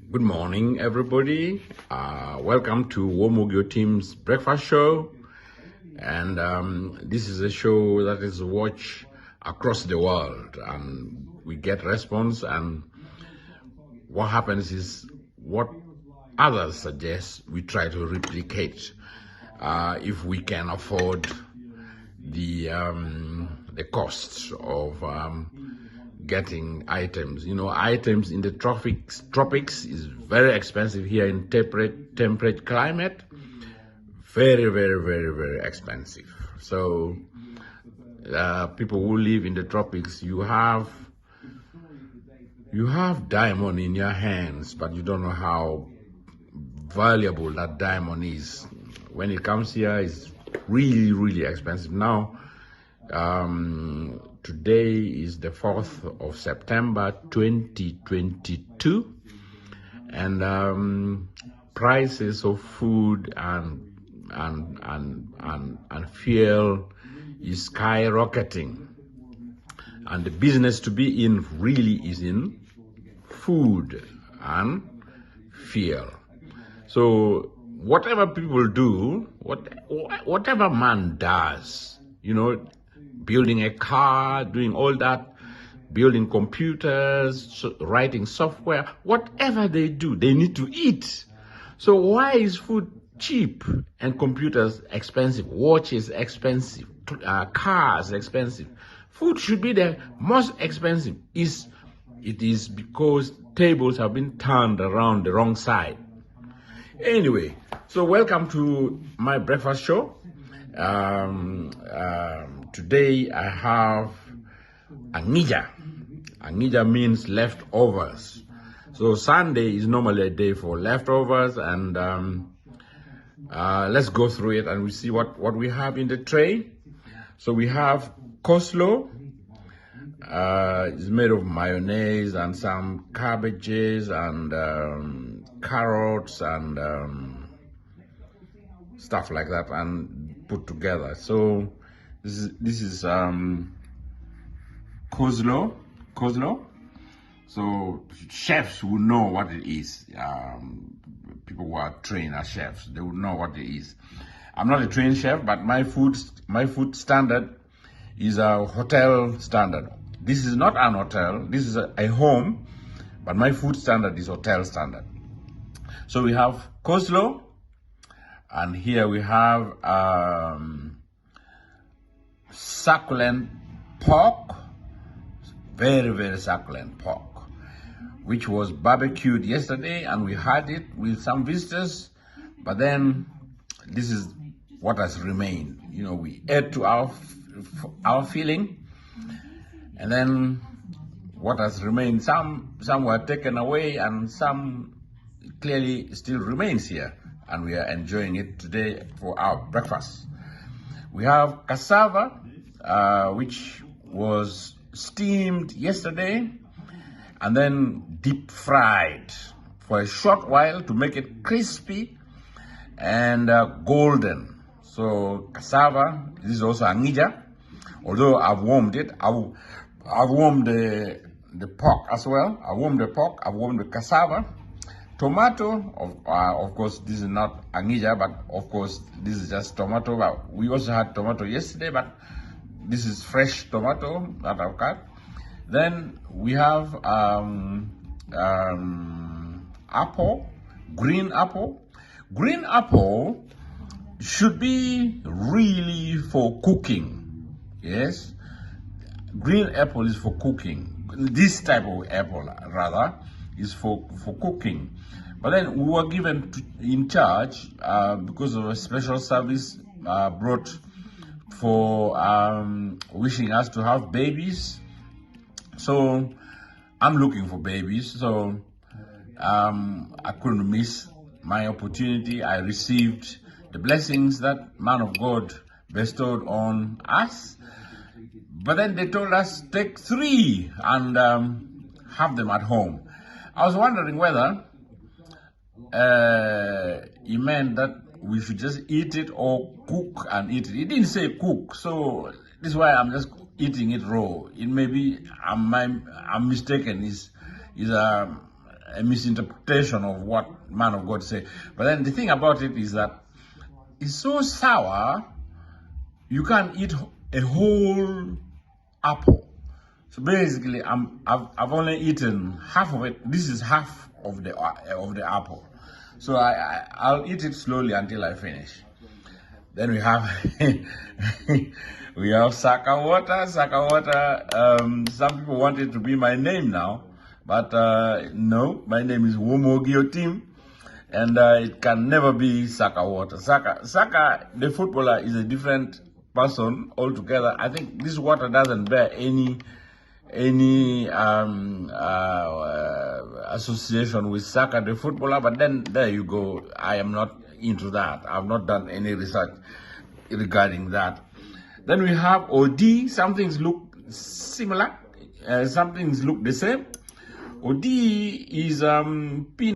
Good morning, everybody. Welcome to Womogi Team's breakfast show. And this is a show that is watched across the world. And we get response. And what happens is what others suggest, we try to replicate if we can afford the costs of getting items. Items in the tropics is very expensive here in temperate climate. Very, very, very, very expensive. So people who live in the tropics, you have diamond in your hands, but you don't know how valuable that diamond is. When it comes here, it's really, really expensive. Now, today is the 4th of September 2022, and prices of food and fuel is skyrocketing, and the business to be in really is in food and fuel. So whatever people do, whatever man does, building a car, doing all that, building computers, writing software, whatever they do, they need to eat. So why is food cheap and computers expensive, watches expensive, cars expensive? Food should be the most expensive. It is because tables have been turned around the wrong side. Anyway, so welcome to my breakfast show. Today I have anija. Anija means leftovers. So Sunday is normally a day for leftovers, and let's go through it and we see what we have in the tray. So we have coleslaw. It's made of mayonnaise and some cabbages and carrots and stuff like that, and put together. So this is coleslaw. So chefs will know what it is. People who are trained as chefs, they will know what it is. I'm not a trained chef, but my food standard is a hotel standard. This is not an hotel. This is a home, but my food standard is hotel standard. So we have coleslaw, and here we have succulent pork, very, very succulent pork, which was barbecued yesterday, and we had it with some visitors, but then this is what has remained. We ate to our feeling, and then what has remained, some were taken away, and some clearly still remains here, and we are enjoying it today for our breakfast. We have cassava, which was steamed yesterday and then deep fried for a short while to make it crispy and golden. So cassava, this is also anija. Although I've warmed it, I've warmed the pork as well. I warmed the pork, I've warmed the cassava. Tomato, of course, this is not anija, but of course, this is just tomato. But we also had tomato yesterday, but this is fresh tomato that I've cut. Then we have apple, green apple. Green apple should be really for cooking. Yes, green apple is for cooking. This type of apple, rather, is for cooking. But then we were given in charge because of a special service brought for wishing us to have babies. So I'm looking for babies. So I couldn't miss my opportunity. I received the blessings that man of God bestowed on us. But then they told us take 3 and have them at home. I was wondering whether he meant that we should just eat it or cook and eat it. He didn't say cook, so this is why I'm just eating it raw. It may be I'm mistaken. Is a misinterpretation of what man of God say. But then the thing about it is that it's so sour, you can't eat a whole apple. So basically, I've only eaten half of it. This is half of the apple. So I'll eat it slowly until I finish. Then we have we have Saka water. Saka water. Some people want it to be my name now, but no, my name is Womogi team, and it can never be Saka water. Saka, the footballer, is a different person altogether. I think this water doesn't bear any association with Saka, the footballer. But then there you go. I am not into that. I've not done any research regarding that. Then we have OD. Some things look similar. Some things look the same. OD is peanut.